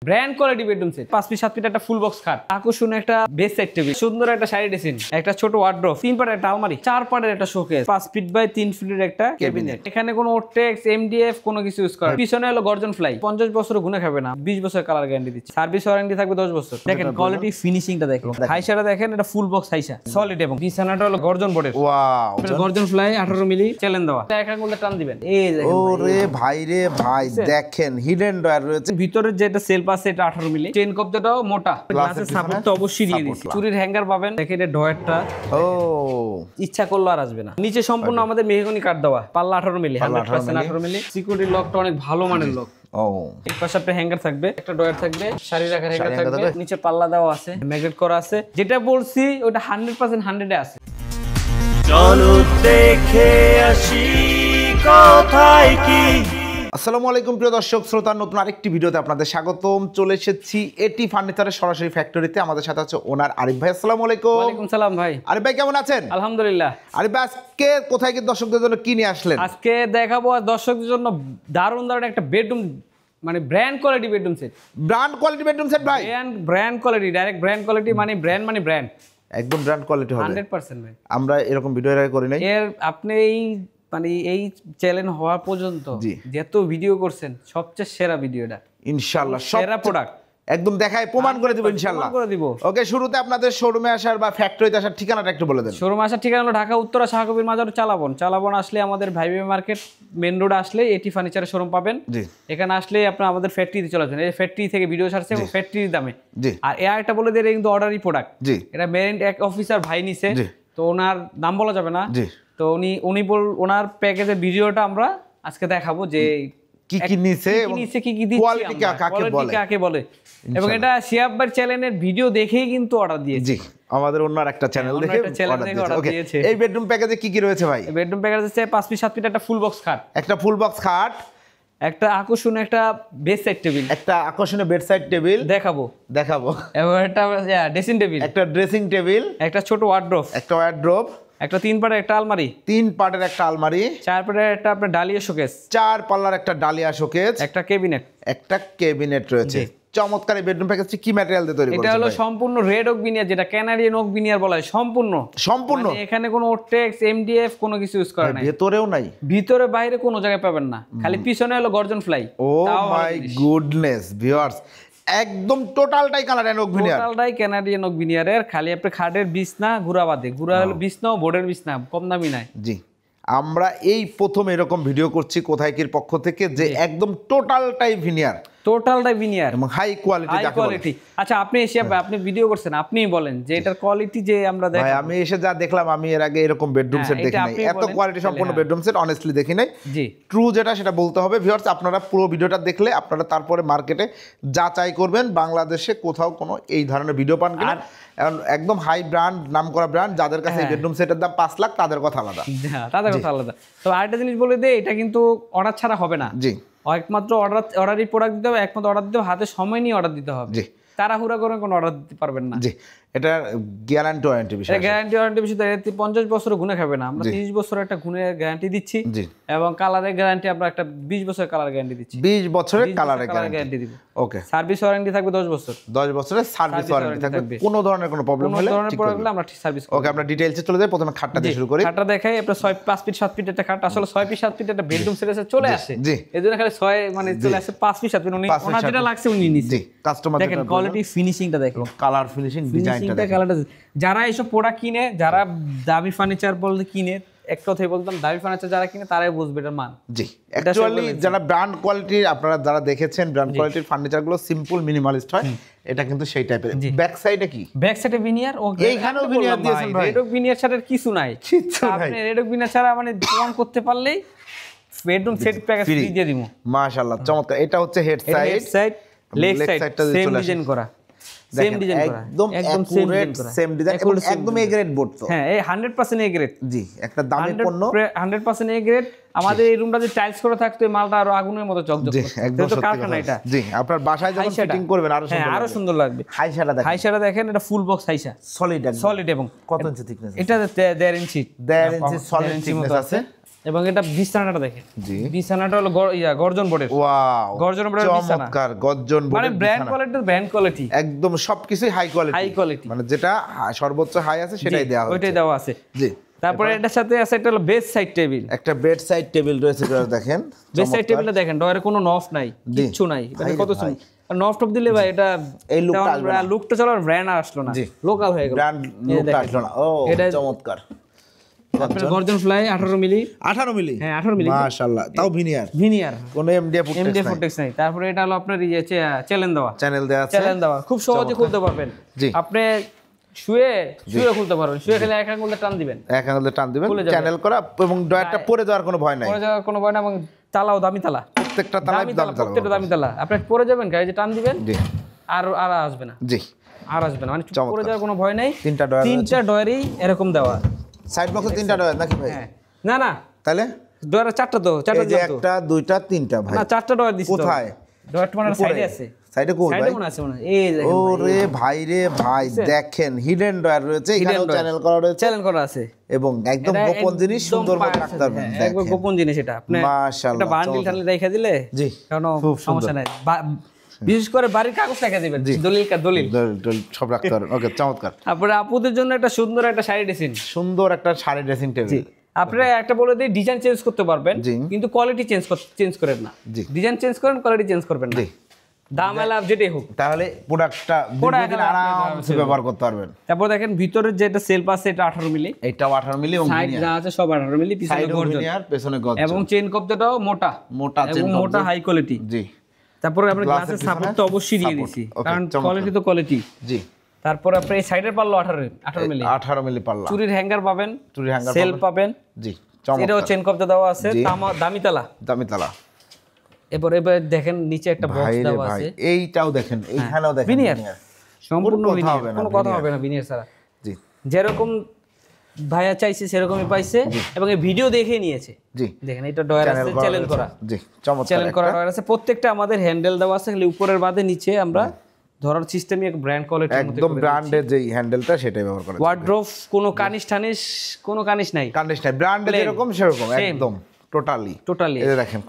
Brand quality bedroom set 5 feet 7 feet একটা full box খাট, আকর্ষণীয় একটা বেড সাইড টেবিল, সুন্দর একটা শাড়ি ড্রেসিং, একটা ছোট ওয়ার্ড্রোব, 3 পাটের একটা আলমারি, 4 পাটের একটা শোকেস, 5 ফিট বাই 3 ফিটের একটা ক্যাবিনেট। এখানে কোনো ওটেক্স এমডিএফ কোনো কিছু ইউজ করা, পিছনে হলো গর্জন ফ্লাই, 50 বছর গুণে খাবে না, 20 বছর কালার গ্যারান্টি দিচ্ছে, সার্ভিস ওয়ারেন্টি থাকবে 10 বছর। দেখেন কোয়ালিটি ফিনিশিংটা দেখেন, হাইসাটা দেখেন, এটা ফুল বক্স হাইসা সলিড এবং বিছানাটা হলো গর্জন বোর্ডের। ওয়াও, গর্জন ফ্লাই 18 মিলি চ্যালেঞ্জ দেওয়া, এক আঙুলে টান দিবেন, এই দেখেন। ওরে ভাই রে ভাই, দেখেন হিডেন ডয়ার রয়েছে, ভিতরে যেটা সেলফ আছে এটা 18 মিলি, চেইন কবজাটাও মোটা, গ্লাসের সাপোর্ট তো অবশ্যই দিয়ে দিয়েছি, চুরির হ্যাঙ্গার পাবেন, দেখেন এটা ডয়ারটা ও ইচ্ছা করলে আর আসবে না। নিচে সম্পূর্ণ আমাদের মেহগনি কাঠ দেওয়া, পাল্লা 18 মিলি, 100% 18 মিলি, সিকিউরিটি লকটা অনেক ভালো মানের লক। ও এক পাশে একটা হ্যাঙ্গার থাকবে, একটা ডয়ার থাকবে, শাড়ি রাখার হ্যাঙ্গার থাকবে, নিচে পাল্লা দেওয়া আছে, ম্যাগনেট করা আছে, যেটা বলছি ওটা 100% 100 এ আছে। চলো দেখে আসি কোথায় কি। আসসালামু আলাইকুম প্রিয় দর্শক শ্রোতা, নতুন আরেকটি ভিডিওতে আপনাদের স্বাগতম। চলে এসেছি এটি ফার্নিচারের সরাসরি ফ্যাক্টরিতে। আমাদের সাথে আছে ওনার আরিফ ভাই। আসসালামু আলাইকুম। ওয়ালাইকুম সালাম ভাই। আরিফ ভাই কেমন আছেন? আলহামদুলিল্লাহ। আরিফ ভাই আজকে কোথায় কি দর্শকদের জন্য কি নিয়ে আসলেন? আজকে দেখাবো দর্শকদের জন্য দারুণ একটা বেডরুম, মানে brand quality bedroom set. Brand quality bedroom set ভাই? Brand quality, direct brand quality, মানে ব্র্যান্ড একদম ব্র্যান্ড কোয়ালিটি হবে 100% ভাই। আমরা এরকম ভিডিও এর আগে করি নাই। এর আপনি এই চ্যালেঞ্জ হওয়া পর্যন্ত যত ভিডিও করছেন সবচেয়ে সেরা ভিডিওটা ইনশাআল্লাহ, সেরা প্রোডাক্ট একদম দেখায় প্রমাণ করে দিব ইনশাআল্লাহ। ওকে, শুরুতে আপনাদের শোরুমে আসার বা ফ্যাক্টরিতে আসার ঠিকানাটা একটু বলে দেন। শোরুমে আসার ঠিকানা হলো ঢাকা উত্তরা শাহকবির মাজার চালাবন আসলে আমাদের ভাইবে মার্কেট মেন রোড আসলে এটি ফার্নিচারের শোরুম পাবেন। এখানে আসলে আপনারা আমাদের ফ্যাক্টরিতে চলে আসবেন। এই ফ্যাক্টরি থেকে ভিডিও ছাড়ছে এবং ফ্যাক্টরির দামে। আর একটা বলে দিয়ে কিন্তু অর্ডারি প্রোডাক্ট, এটা মেরিন এক অফিসার ভাই নিছে, তো ওনার নাম বলা যাবে না, তো উনি ওনার প্যাকেজের ভিডিওটা আমরা আজকে দেখাবো যে কি কি নিছে এবং কি কি দিচ্ছি, কোয়ালিটি কাকে বলে, এবং এটা শিহাব ভাই চ্যানেলের ভিডিও দেখেই কিন্তু অর্ডার দিয়েছি। আমাদের অন্য একটা চ্যানেল দেখে অর্ডার দিয়েছে। এই বেডরুম প্যাকেজে কি কি রয়েছে ভাই? বেডরুম প্যাকেজ আছে 5 ফিট 7 ফিট একটা ফুল বক্স খাট, একটা ফুল বক্স খাট, একটা আকর্ষণীয় একটা বেড সাইড টেবিল, একটা আকর্ষণীয় বেড সাইড টেবিল দেখাবো, এবং একটা ড্রেসিং টেবিল, একটা ড্রেসিং টেবিল, একটা ছোট ওয়ার্ড্রোব, একটা 3 পাটের একটা আলমারি, 3 পাটের একটা আলমারি, 4 পাটের একটা আপনার ডালিয়া শোকেস, 4 পাল্লার একটা ডালিয়া শোকেস, একটা ক্যাবিনেট রয়েছে। চমৎকার এই বেডরুম প্যাকেজটি কি ম্যাটেরিয়াল দিয়ে তৈরি করেছে? এটা হলো সম্পূর্ণ রেড ওক বিনিয়ার, যেটা কানাডিয়ান ওক বিনিয়ার বলা হয়। সম্পূর্ণ মানে এখানে কোনো ওটেক্স এমডিএফ কোনো কিছু ইউজ করা নাই, ভেতরেও নাই, ভিতরে বাইরে কোনো জায়গায় পাবেন না, খালি পিছনে হলো গর্জন ply. Oh my goodness viewers, একদম টোটালটাই কানাডিয়ান ওক বিনিয়ার, টোটালটাই কানাডিয়ান ওক বিনিয়ারের। খালি আপনি খাটের বিছনা ঘুরা বাদে, ঘুরা হলো বিছনা ও বোর্ডের বিছনা, কম দামি নাই। জি, আমরা এই প্রথম এরকম ভিডিও করছি কোথায় কির পক্ষ থেকে, যে একদম টোটালটাই ভিনিয়ার এবং হাই কোয়ালিটি। আচ্ছা, আপনি এসে আপনি ভিডিও করছেন, আপনিই বলেন যে এটার কোয়ালিটি যে আমরা দেখি। ভাই আমি এসে যা দেখলাম, আমি এর আগে এরকম বেডরুম সেট দেখি নাই, এত কোয়ালিটি সম্পন্ন বেডরুম সেট অনেস্টলি দেখি নাই। ট্রু যেটা সেটা বলতে হবে ভিউয়ার্স, আপনারা পুরো ভিডিওটা দেখলে আপনারা তারপরে মার্কেটে যাচাই করবেন বাংলাদেশে কোথাও কোনো এই ধরনের ভিডিও পান কিনা। একদম হাই ব্র্যান্ড, নাম করা ব্র্যান্ড, যাদের কাছে এই বেডরুম সেটের দাম 5 লাখ, তাদের কথা আলাদা। তো আরেকটা জিনিস বলে দেই, এটা কিন্তু অর্ডার ছাড়া হবে না। জি, একমাত্র অর্ডারই প্রোডাক্ট দিতে হবে, একমাত্র অর্ডার দিতে হবে, হাতে সময় নিয়ে অর্ডার দিতে হবে। জি, তাড়াহুড়া করে কোনো অর্ডার দিতে পারবেন না। জি, এটা গ্যারান্টি ওয়ারেন্টি বিষয়, এটা গ্যারান্টি ওয়ারেন্টি বিষয়। 50 বছর গুণে খাবে না, আমরা 30 বছর একটা গুণের গ্যারান্টি দিচ্ছি, এবং কালারের গ্যারান্টি আমরা একটা 20 বছরের কালার গ্যারান্টি দিচ্ছি। 20 বছরের কালারের গ্যারান্টি দিব। ওকে, সার্ভিস ওয়ারেন্টি থাকবে 10 বছর। 10 বছরের সার্ভিস ওয়ারেন্টি থাকবে, কোনো ধরনের কোনো প্রবলেম হলে আমরা ঠিক সার্ভিস। ওকে, আমরা ডিটেইলসে চলে যাই। প্রথমে খাটটা দিয়ে শুরু করি। খাটটা দেখাই, আপনার 5 ফিট 7 ফিট একটা খাট, আসলে 6 ফিট 7 ফিট একটা বেডরুম সেট চলে আসে। জি, এজন্য খালি 6 মানে চলে আসে 5 ফিট 7 ফিট। ওনার যেটা লাগছে উনি নিছে। জি, কাস্টমার দেখেন কোয়ালিটি ফিনিশিংটা দেখেন, কালার ফিনিশিং, ডিজাইনটা কালারটা। যারা এইসব প্রোডাক্ট কিনে, যারা দামি ফার্নিচার বলতে কিনে, এক কথাই বলতাম দামি ফার্নিচার যারা কিনে তারাই বুঝবে এটার মান। জি, অ্যাকচুয়ালি যারা ব্র্যান্ড কোয়ালিটির, আপনারা যারা দেখেছেন ব্র্যান্ড কোয়ালিটির ফার্নিচারগুলো সিম্পল মিনিমালিস্ট হয়, এটা কিন্তু সেই টাইপের। ব্যাক সাইডে কি? ব্যাক সাইডে ভিনিয়ার, ও এইখানেও ভিনিয়ার দিয়েছেন ভাই। রেড ওক ভিনিয়ার ছাড়া কিছু নাই, আপনি রেড ওক ভিনিয়ার ছাড়া মানে প্রমাণ করতে পারলেই বেডরুম সেট প্যাকেজ ফ্রি দিয়ে দিমু। মাশাআল্লাহ, চমৎকার। এটা হচ্ছে হেড সাইড, লেগ সাইডটা সেম ডিজাইন করা, সেম ডিজাইন করা, একদম সেম ডিজাইন, একদম এ গ্রেড বোর্ড। তো হ্যাঁ, এই 100% এ গ্রেড। জি, একটা দামি পণ্য, 100% এ গ্রেড। আমাদের এই রুমটা যে টাইলস করা থাকতো, এই মালটা আরো আগুনের মতো চকচক করছে। একদম তো কারখানা এটা। জি, আপনার বাসায় যখন ফিটিং করবেন আরো সুন্দর লাগবে। হাইসাটা দেখেন, এটা ফুল বক্স হাইসা, সলিড এবং কত ইঞ্চি থিকনেস? এটা 1.5 ইঞ্চি সলিড থিকনেস আছে। এবং এটা বিছানাটা দেখেন, জি বিছানাটা হলো গর্জন বোর্ডের, ওয়াও গর্জন বোর্ডের বিছানা, চমৎকার গর্জন মানে বোর্ডের ব্র্যান্ড কোয়ালিটি একদম সবকিছুই হাই কোয়ালিটি, হাই কোয়ালিটি, মানে যেটা সর্বোচ্চ হাই আছে সেটাই দেওয়া হচ্ছে, ওইটাই দেওয়া আছে। জি তারপরে এটার সাথে আছে একটা হলো বেড সাইড টেবিল, একটা বেড সাইড টেবিল রয়েছে, দেখেন বেড সাইড টেবিলটা দেখেন, ডয়ারে কোনো নফ নাই, কিচ্ছু নাই, মানে কত সুন্দর। নফ টপ দিলে ভাই এটা এই লুকটা আসবে না, লুকটা চলো ব্র্যান্ড আসলো না, লোকাল হয়ে গেল, ব্র্যান্ড লুকটা আসলো না। ও এটা চমৎকার, আপনার গর্জন ফ্লাই 18 মিলি, 18 মিলি, হ্যাঁ 18 মিলি, মাশাআল্লাহ, তাও ভিনিয়ার, কোনো এমডিএফ ফুটেক্স নাই। তারপরে এটা হলো আপনার এই যে চ্যানেল দেওয়া, আছে, চ্যানেল দেওয়া, খুব সহজে খুলতে পারবেন। জি আপনি শুয়ে খুলতে পারবেন, শুয়ে খেলে এক আঙুলে টান দিবেন, চ্যানেল করা, এবং ডয়ারটা পড়ে যাওয়ার কোনো ভয় নাই, পড়ে যাওয়ার কোনো ভয় না, এবং তালাও দামি তালা, প্রত্যেকটা প্রত্যেকটা দামি তালা, আপনি পড়ে যাবেন গাড়ি যে টান দিবেন, জি আর আসবে না, জি আর আসবে না, মানে পড়ে যাওয়ার কোনো ভয় নাই। তিনটা ডয়ারই এরকম দেওয়া, সাইড বক্সে 3টা ডয়ার নাকি ভাই? হ্যাঁ না তাহলে ডয়ার 4টা, তো 4টা এই যে একটা দুইটা তিনটা ভাই, না 4টা ডয়ার দিছি। কোথায়? ডয়ারটা মানে সাইডে আছে, সাইডে কোন ভাই? মনে আছে, মনে এই দেখেন, ওরে ভাই রে ভাই, দেখেন হিডেন ডয়ার রয়েছে, এখানেও চ্যানেল করা রয়েছে, চ্যানেল করা আছে, এবং একদম গোপন জিনিস সুন্দরভাবে রাখতে পারবেন, একবার গোপন জিনিস এটা, আপনি মাশাআল্লাহ, এটা বান্ডিল টানলে রেখে দিলে জি কোনো সমস্যা নাই, বিশেষ করে বাড়ির কাগজ রেখে দিবেন, দলিল সব রাখতে পারবেন। ওকে, চমৎকার। তারপরে আপুদের জন্য একটা সুন্দর একটা শাড়ি ড্রেসিং, সুন্দর একটা শাড়ি ড্রেসিং টেবিল, আপনারা একটা বলে দিই ডিজাইন চেঞ্জ করতে পারবেন, কিন্তু কোয়ালিটি চেঞ্জ করেন না, ডিজাইন চেঞ্জ করেন, কোয়ালিটি চেঞ্জ করবেন না, দাম আলাপ যেটাই হোক, তাহলে প্রোডাক্টটা দীর্ঘদিন আরামসে ব্যবহার করতে পারবেন। তারপর দেখেন ভিতরের যেটা সেলফ আছে এটা 18 মিলি, এটাও 18 মিলি, এবং সাইড যা আছে সব 18 মিলি, পিছনে গর্জন, পেছনে গর্জন, এবং চেইন কবজাটাও মোটা চেইন এবং মোটা হাই কোয়ালিটি। জি, তারপরে আমরা গ্লাসের সাপোর্ট তো অবশ্যই দিয়ে দিয়েছি, কারণ কোয়ালিটি তো কোয়ালিটি। জি, তারপর আপনি এই সাইডের পাল্লা 18 মিলি, 18 মিলি পাল্লা, চুরির হ্যাঙ্গার পাবেন, সেলফ পাবেন, জি এটাও চেইন কবজা দেওয়া আছে, দামি তালা। এবার দেখেন নিচে একটা বক্স দেওয়া আছে, এইটাও দেখেন, এইখানেও দেখেন ভিনিয়ার, সম্পূর্ণ ভিনিয়ার, কোনো কথা হবে না ভিনিয়ার ছাড়া। জি, যেরকম ভাইয়া চাইছে সেরকমই পাইছে, এবং এই ভিডিও দেখে নিয়েছে। জি, দেখেন এটা ডয়ার আছে, চ্যালেঞ্জ করা, জি চমৎকার চ্যালেঞ্জ করা ডয়ার আছে, প্রত্যেকটা আমাদের হ্যান্ডেল দেওয়া আছে, খালি উপরের বাদে নিচে আমরা ধরার সিস্টেমই এক ব্র্যান্ড কোয়ালিটির মধ্যে, একদম ব্র্যান্ডের যে হ্যান্ডেলটা সেটাই ব্যবহার করা। ওয়ার্ড্রোব কোনো কানিশ নাই, ব্র্যান্ডে যেরকম সেরকম একদম টোটালি এই দেখেন,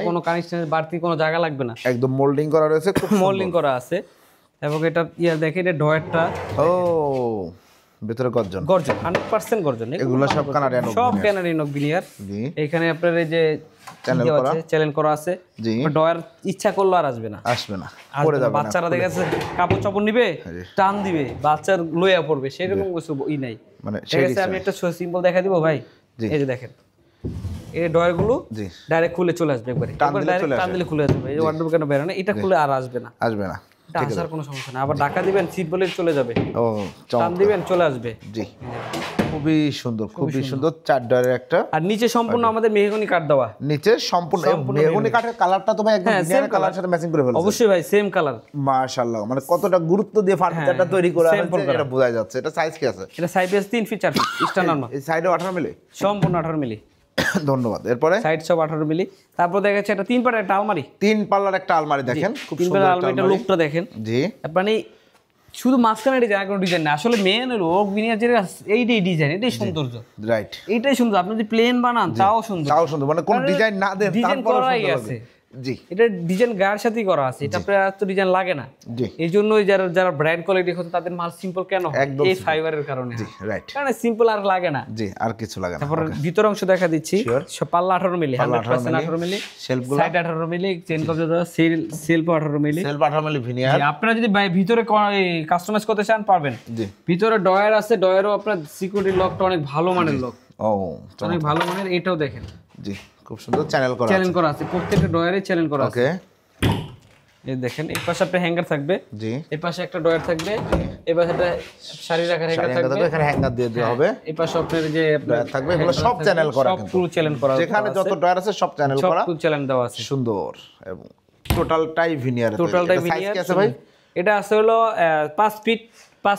কোনো কানিশনের বাড়তি কোনো জায়গা লাগবে না, একদম মোল্ডিং করা রয়েছে, খুব মোল্ডিং করা আছে। এবং এটা দেখেন এটা ডয়ারটা, ও ভিতরে গর্জন 100% গর্জন, এগুলো সব কানাডিয়ান ভিনিয়ার। এখানে আপনার এই যে চ্যানেল করা আছে, ডয়ার ইচ্ছা করলে আর আসবে না, পড়ে যাবে, বাচ্চারা দেখে আছে কাপড় চাপড় নিবে টান দিবে, বাচ্চার লইয়া পড়বে, সেরকম কিছু নাই। মানে আমি একটা সিম্পল দেখা দিব ভাই, এই যে দেখেন এই ডয়ার গুলো ডাইরেক্ট খুলে চলে আসবে, একবারে টান দিলে খুলে আসবে, এই যে ওয়ার্ডরোব কেন বের না, এটা খুলে আর আসবে না, আসার কোনো সমস্যা না। আবার ঢাকা দিবেন সিম্পলে চলে যাবে, ও টান দিবেন চলে আসবে। জি, খুবই সুন্দর 4 ডয়ারের একটা, আর নিচে সম্পূর্ণ আমাদের মেহগনি কাঠ দেওয়া, নিচে সম্পূর্ণ মেহগনি কাঠের কালারটা তো ভাই একদম ভিনিয়ার কালারের সাথে ম্যাচিং করে ফেলেছে। অবশ্যই ভাই, সেম কালার, মাশাআল্লাহ, মানে কতটা গুরুত্ব দিয়ে ফার্নিচারটা তৈরি করা হয়েছে এটা বোঝা যাচ্ছে। এটা সাইজ কি আছে? এটা সাইজ 3 ফিট 4 ফিট স্ট্যান্ডার্ড না, এই সাইডে 18 মিলি, সম্পূর্ণ 18 মিলি। ধন্যবাদ। এরপরে সাইড সব 18 মিলি। তারপর দেখা যাচ্ছে এটা 3 পাল্লার একটা আলমারি, 3 পাল্লার একটা আলমারি দেখেন, খুব 3 পাল্লার আলমারিটার লুকটা দেখেন। জি, মানে শুধু মাঝখানে ডিজাইন, কোনো ডিজাইন না, আসলে মেন হলো ওক ভিনিয়ারের এইটাই ডিজাইন, এটাই সৌন্দর্য, রাইট, এইটাই সুন্দর। আপনি যদি প্লেন বানান তাও সুন্দর, মানে কোন ডিজাইন না দেন ডিজাইন করাই আছে। জি, এটা ডিজাইন গায়ের সাথেই করা আছে, এটা আপনার তো ডিজাইন লাগে না। জি, এই জন্যই যারা ব্র্যান্ড কোয়ালিটি হতো তাদের মাল সিম্পল কেন হয়, এই ফাইবারের কারণে। জি, রাইট, কারণ সিম্পল আর লাগে না। জি, আর কিছু লাগে না। তারপর ভিতর অংশ দেখা দিচ্ছি, সব পাল্লা 18 মিলি, 100% 18 মিলি, শেলফগুলো সাইড 18 মিলি, চেইন কবজা দেওয়া, সেলফ 18 মিলি, সেলফ 18 মিলি ভিনিয়ার। আপনারা যদি ভিতরে কাস্টমাইজ করতে চান পারবেন। জি, ভিতরে ডয়ার আছে, ডয়ারও আপনার সিকিউরিটি লকটা অনেক ভালো মানের লক, ও অনেক ভালো মানের। এটাও দেখেন, জি খুব সুন্দর চ্যানেল করা আছে, প্রত্যেকটা ডয়ারে চ্যানেল করা আছে। ওকে, এই দেখেন এই পাশে একটা হ্যাঙ্গার থাকবে, জি এই পাশে একটা ডয়ার থাকবে, এই পাশে একটা শাড়ি রাখার হ্যাঙ্গার থাকবে, এখানে হ্যাঙ্গার দিয়ে দেওয়া হবে। এই পাশে আপনার যে ডয়ার থাকবে, এগুলো সব চ্যানেল করা, সব পুরো চ্যানেল করা, যেখানে যত ডয়ার আছে সব চ্যানেল করা, সব চ্যানেল দেওয়া আছে, সুন্দর। এবং টোটালটাই ভিনিয়ার, টোটালটাই ভিনিয়ার আছে ভাই। এটা আছে হলো 5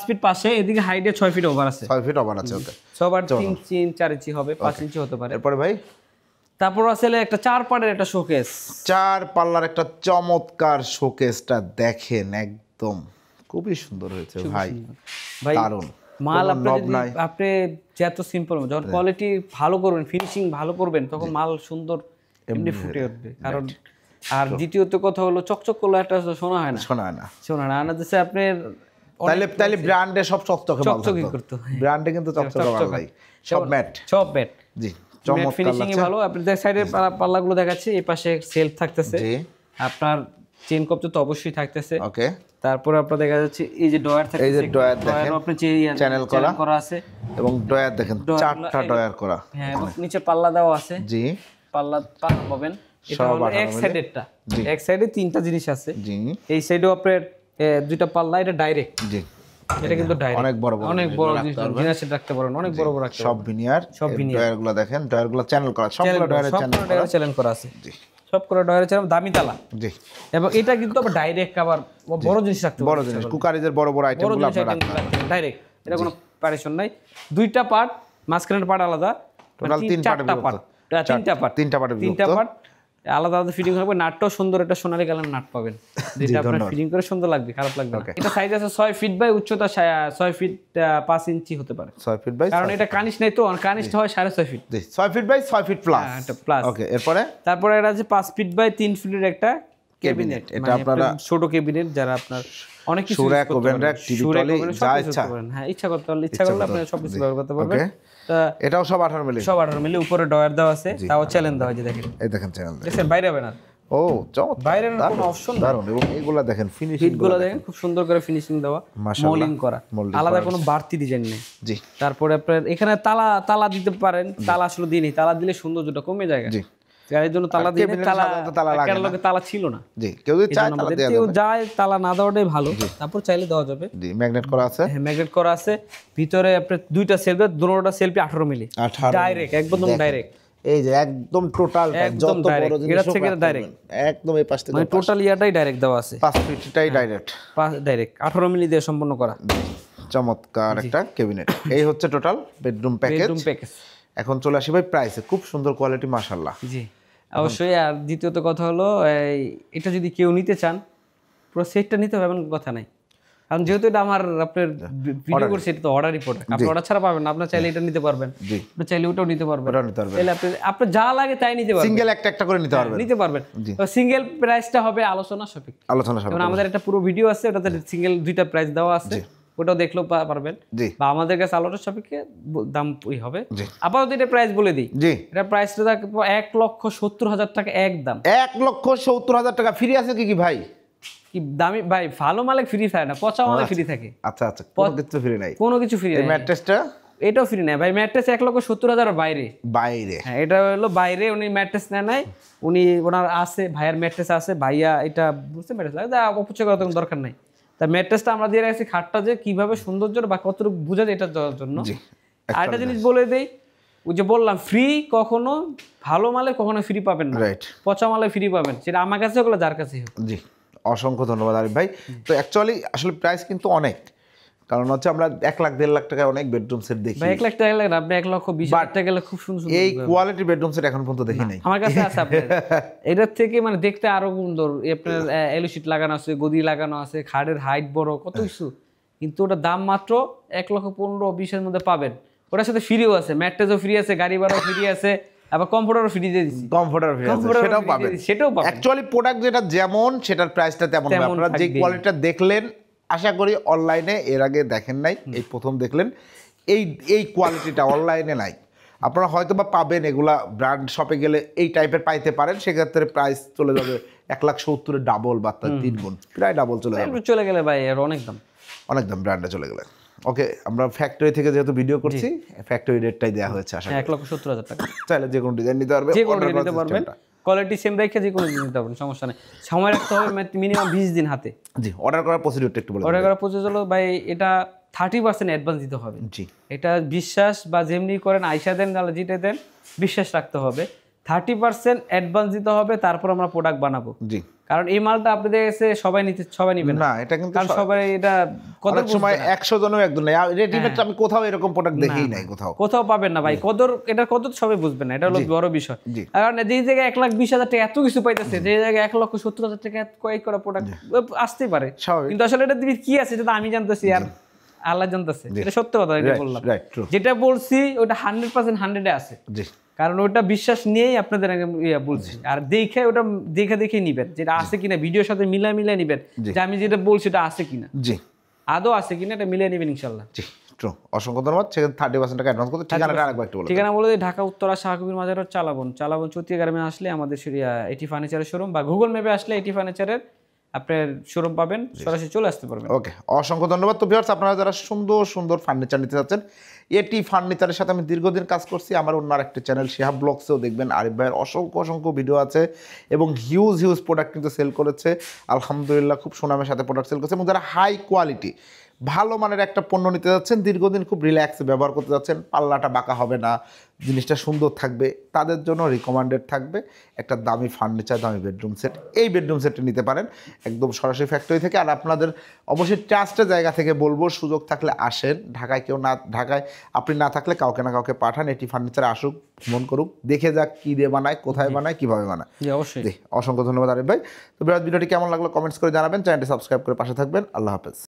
ফিট পাশে, এদিকে হাইটে 6 ফিট ওভার আছে, 6 ফিট ওভার আছে। ওকে, সবার 3-4 ইঞ্চি হবে, 5 ইঞ্চি হতে পারে। এরপরে ভাই তারপর আসলে একটা 4 পার্টের একটা শোকেস, 4 পাল্লার একটা চমৎকার শোকেসটা দেখেন, একদম খুবই সুন্দর হয়েছে ভাই, দারুণ। মাল আপনি যত সিম্পল যখন কোয়ালিটি ভালো করবেন, ফিনিশিং ভালো করবেন, তখন মাল সুন্দর এমনি ফুটে উঠবে। কারণ আর দ্বিতীয়ত কথা হলো চকচক করলে একটা শোনা হয় না না দিচ্ছে আপনার তাইলে ব্র্যান্ডে সব চকচকে করতে হয়, ব্র্যান্ডে কিন্তু চকচকে মাল নাই, সব ম্যাট জি চমৎকার ফিনিশিং এ ভালো। আপনি সাইডের পাল্লাগুলো দেখাচ্ছি, এই পাশে সেলফ থাকতেছে, আপনার চেইন কবজ তো অবশ্যই থাকতেছে। ওকে, তারপরে আপনার দেখা যাচ্ছে এই যে ডয়ার থাকতেছে, এই যে ডয়ার দেখেন, আপনি চ্যানেল করা আছে এবং ডয়ার দেখেন চারটা ডয়ার করা, হ্যাঁ, এবং নিচে পাল্লা দেওয়া আছে। জি, পাল্লা পাবেন, এটা হলো এক সাইডেরটা, এক সাইডে তিনটা জিনিস আছে। জি, এই সাইডেও আপনার দুইটা পাল্লা, এটা ডাইরেক্ট। জি, এটা কিন্তু ডাইরেক্ট অনেক বড় জিনিস রাখতে পারেন, অনেক বড় বড় রাখতে সব ভিনিয়ার ডয়ারগুলো দেখেন, ডয়ারগুলো চ্যানেল করা, সবগুলো ডয়ারের চ্যানেল করা আছে। জি, সব করে ডয়ারের চ্যানেল, দামি তালা। জি, এবং এটা কিন্তু আবার ডাইরেক্ট আবার বড় জিনিস রাখতে পারেন, বড় জিনিস কুকারিজের বড় বড় আইটেমগুলো আপনারা রাখতে পারেন ডাইরেক্ট। এটা কোনো পারেশন নাই, দুইটা পার্ট, মাঝখানের পার্ট আলাদা, টোটাল তিনটা পার্ট, তিনটা পার্ট আলাদা আলাদা ফিটিং হবে। নাটটাও সুন্দর, একটা সোনালী কালার নাট পাবেন, যেটা আপনার ফিটিং করে সুন্দর লাগবে, খারাপ লাগবে না। এটা সাইজ আছে 6 ফিট বাই উচ্চতা 6 ফিট 5 ইঞ্চি হতে পারে। 6 ফিট বাই, কারণ এটা কানিশ নাই তো, কানিশটা হয় 6.5 feet. 6 feet by 6 feet plus, এটা প্লাস। ওকে, তারপরে এটা আছে 5 ফিট বাই 3 ফিটের একটা ক্যাবিনেট। এটা আপনারা ছোট ক্যাবিনেট, যারা আপনার অনেক কিছু সুরাক ওভেন র‍্যাক, টিভি টলি, যা ইচ্ছা, হ্যাঁ ইচ্ছা করলে আপনি সব কিছু ব্যবহার করতে পারবেন। এটাও সব 18 মিলি, উপরে ডয়ার দেওয়া আছে, তাও চ্যানেল দেওয়া আছে, দেখেন এই দেখেন চ্যানেল দেখেন, বাইরে হবে না। ও চমৎকার, বাইরের কোনো অপশন দারুণ। এবং এইগুলা দেখেন ফিনিশিংগুলো দেখেন, খুব সুন্দর করে ফিনিশিং দেওয়া, মোল্ডিং করা, আলাদা কোনো বাড়তি ডিজাইন নেই। জি, তারপরে আপনার এখানে তালা দিতে পারেন, তালা আসলে দিইনি, তালা দিলে সৌন্দর্যটা কমে যায়। জি, এর জন্য তালা দিয়ে তালা ছিল না। জি, কেউ যায় তালা না দেওয়াটাই ভালো, তারপর চাইলে দেওয়া যাবে। জি, ম্যাগনেট করা আছে, হ্যাঁ ম্যাগনেট করা আছে। ভিতরে আপনার দুইটা সেলফ, দুটোটা সেলফি 18 মিলি ডাইরেক্ট, একদম ডাইরেক্ট। এই যে একদম টোটাল যত বড় জিনিস এটা থেকে ডাইরেক্ট, একদম এই পাশ থেকে মানে টোটাল ইয়াটাই ডাইরেক্ট দেওয়া আছে, 5 ফিটটাই ডাইরেক্ট 18 মিলি দিয়ে সম্পন্ন করা। চমৎকার একটা ক্যাবিনেট। এই হচ্ছে টোটাল বেডরুম প্যাকেজ। এখন চলে আসি ভাই প্রাইসে, খুব সুন্দর কোয়ালিটি মাশাআল্লাহ। জি, অবশ্যই। আর দ্বিতীয়ত কথা হলো, এটা যদি কেউ নিতে চান, পুরো সেটটা নিতে হবে এমন কথা নাই, কারণ যেহেতু এটা আমার আপনার ভিডিও করছি, এটা তো অর্ডারই প্রোডাক্ট, আপনি অর্ডার ছাড়া পাবেন না। আপনি চাইলে এটা নিতে পারবেন, আপনি চাইলে ওটাও নিতে পারবেন, তাহলে আপনি যা লাগে তাই নিতে পারবেন, সিঙ্গেল একটা করে নিতে পারবেন। তো সিঙ্গেল প্রাইসটা হবে আলোচনা সাপেক্ষে। কারণ আমাদের একটা পুরো ভিডিও আছে, ওটাতে সিঙ্গেল দুইটা প্রাইস দেওয়া আছে, ওটাও দেখলেও পারবেন, বা আমাদের কাছে আলোচনা সাপেক্ষে দাম হবে। আপাতত এটা প্রাইস বলে দিই, এটা প্রাইসটা 1,70,000 টাকা একদম। 1,70,000 টাকা। ফ্রি আছে কি ভাই? কি দামি ভাই, ভালো মালে ফ্রি থাকে না, পচা মালে ফ্রি থাকে। আচ্ছা আচ্ছা, কোনো কিছু ফ্রি নাই, কোনো কিছু ফ্রি নাই। এই ম্যাট্রেসটা এটাও ফ্রি নাই ভাই, ম্যাট্রেস 1,70,000 বাইরে। হ্যাঁ, এটা হলো বাইরে, উনি ম্যাট্রেস নেয়, উনি ওনার আছে, ভাইয়ার ম্যাট্রেস আছে, ভাইয়া এটা বুঝতে ম্যাট্রেস লাগে, অপচয় করার কোনো দরকার নাই। তা ম্যাট্রেসটা আমরা দিয়ে রাখছি, খাটটা যে কিভাবে সৌন্দর্য বা কতটুকু বোঝা যায় এটার জন্য। আর একটা জিনিস বলে দেই, ওই যে বললাম ফ্রি, কখনো ভালো মালে কখনো ফ্রি পাবেন না, পচা মালে ফ্রি পাবেন, সেটা আমার কাছে হোক যার কাছে হোক। জি, অসংখ্য ধন্যবাদ আরিফ ভাই। তো অ্যাকচুয়ালি আসলে প্রাইস কিন্তু অনেক, কারণ হচ্ছে আমরা 1 লাখ 1.5 লাখ টাকায় অনেক বেডরুম সেট দেখি। 1 লাখ টাকা লাগে না, আপনি 1,20,000 টাকা গেলে খুব সুন্দর এই কোয়ালিটির বেডরুম সেট এখন পর্যন্ত দেখি নাই, আমার কাছে আছে। আপনার এটার থেকে মানে দেখতে আরো সুন্দর, আপনার এলো শীট লাগানো আছে, গদি লাগানো আছে, খাটের হাইট বড়, কত কিছু, কিন্তু ওটার দাম মাত্র 1,15,20,000 এর মধ্যে পাবেন। ওটার সাথে ফ্রিও আছে, ম্যাট্রেসও ফ্রি আছে, গাড়ি ভাড়াও ফ্রি আছে, আবার কম্পিউটারও ফ্রি দিয়ে দিচ্ছি। কম্পিউটার ফ্রি আছে, সেটাও পাবেন। অ্যাকচুয়ালি প্রোডাক্ট যেটা যেমন, সেটার প্রাইসটা তেমন। আপনারা যে কোয়ালিটিটা দেখলেন, আশা করি অনলাইনে এর আগে দেখেন নাই, এই প্রথম দেখলেন। এই কোয়ালিটিটা অনলাইনে নাই, আপনারা হয়তো বা পাবেন, এগুলা ব্র্যান্ড শপে গেলে এই টাইপের পাইতে পারেন, সেক্ষেত্রে প্রাইস চলে যাবে 1,70,000 ডাবল বা তার 3 গুণ, প্রায় ডাবল চলে গেলে ভাই, আর অনেক দাম ব্র্যান্ডে চলে গেলে। ওকে, আমরা ফ্যাক্টরি থেকে যেহেতু ভিডিও করছি, ফ্যাক্টরি রেটটাই দেওয়া হয়েছে, আশা করি 1,70,000 টাকা। চাইলে যে কোনো ডিজাইন নিতে পারবেন, কোয়ালিটি সেম রেখে যে কোনো নিতে পারবেন, সমস্যা নেই। সময় রাখতে হবে মিনিমাম 20 দিন হাতে। জি, অর্ডার করার প্রসিডিউরটা একটু বলুন। অর্ডার করার প্রসিডিউর হলো ভাই, এটা 30% অ্যাডভান্স দিতে হবে। জি, এটা বিশ্বাস বা যেমনি করেন, আইসা দেন যেটা দেন, বিশ্বাস রাখতে হবে। 30% অ্যাডভান্স দিতে হবে, তারপর আমরা প্রোডাক্ট বানাবো। জি, কারণ এই মালটা আপনাদের কাছে সবাই নিবেন না, এটা কিন্তু কারণ সবাই এটা কত সময় 100 জনও একজন নাই, রেডিমেড আমি কোথাও এরকম প্রোডাক্ট দেখিই নাই, কোথাও পাবেন না ভাই। এটা কদর সবাই বুঝবেন না, এটা হলো বড় বিষয়। কারণ যে জায়গায় 1,20,000 টাকা এত কিছু পাইতেছে, যে জায়গায় 1,70,000 টাকা কয়েক করা প্রোডাক্ট আসতেই পারে, কিন্তু আসলে এটা কি আছে, এটা আমি জানতেছি। আর আল্লাহ জানতেছে, এটা সত্য কথা এটা বললাম। Right, true. যেটা বলছি ওটা 100% 100 এ আছে, জি কারণ ওটা বিশ্বাস নিয়েই আপনাদের আগে বলছি। আর দেখে ওটা দেখে নিবেন যেটা আছে কিনা, ভিডিওর সাথে মিলাই নিবেন যে আমি যেটা বলছি ওটা আছে কিনা, জি আদৌ আছে কিনা, এটা মিলিয়ে নিবেন ইনশাল্লাহ। জি ট্রু। অসংখ্য ধন্যবাদ। সেখানে 30% টাকা অ্যাডভান্স করতে। ঠিকানাটা আরেকবার একটু বলুন। ঠিকানা বলে দিই, ঢাকা উত্তরা শাহকবির মাজার রোড, চালাবন চৌতিয়া গ্রামে আসলে আমাদের এটি ফার্নিচারের শোরুম, বা গুগল ম্যাপে আসলে এটি ফার্নিচারের আপনার শোরুম পাবেন, সরাসরি চলে আসতে পারবেন। ওকে, অসংখ্য ধন্যবাদ। তো ভিউয়ার্স, আপনারা যারা সুন্দর সুন্দর ফার্নিচার নিতে চাচ্ছেন, এটি ফার্নিচারের সাথে আমি দীর্ঘদিন কাজ করছি। আমার অন্য আরেকটি চ্যানেল শিহাব ব্লগসেও দেখবেন আরিফ ভাইয়ের অসংখ্য ভিডিও আছে এবং হিউজ প্রোডাক্ট কিন্তু সেল করেছে আলহামদুলিল্লাহ, খুব সুনামের সাথে প্রোডাক্ট সেল করেছে। এবং যারা হাই কোয়ালিটি ভালো মানের একটা পণ্য নিতে যাচ্ছেন, দীর্ঘদিন খুব রিল্যাক্সে ব্যবহার করতে যাচ্ছেন, পাল্লাটা বাঁকা হবে না, জিনিসটা সুন্দর থাকবে, তাদের জন্য রিকমেন্ডেড থাকবে একটা দামি ফার্নিচার, দামি বেডরুম সেট। এই বেডরুম সেটটি নিতে পারেন একদম সরাসরি ফ্যাক্টরি থেকে। আর আপনাদের অবশ্যই ট্রাস্টের জায়গা থেকে বলবো, সুযোগ থাকলে আসেন। ঢাকায় আপনি না থাকলে কাউকে না কাউকে পাঠান, এটি ফার্নিচার আসুক, ভ্রমণ করুক, দেখে যাক কী দিয়ে বানায়, কোথায় বানায়, কীভাবে বানায়। জি অবশ্যই। অসংখ্য ধন্যবাদ আরিফ ভাই। তো ভিডিওটি কেমন লাগলো কমেন্টস করে জানাবেন, চ্যানেলটি সাবস্ক্রাইব করে পাশে থাকবেন। আল্লাহ হাফেজ।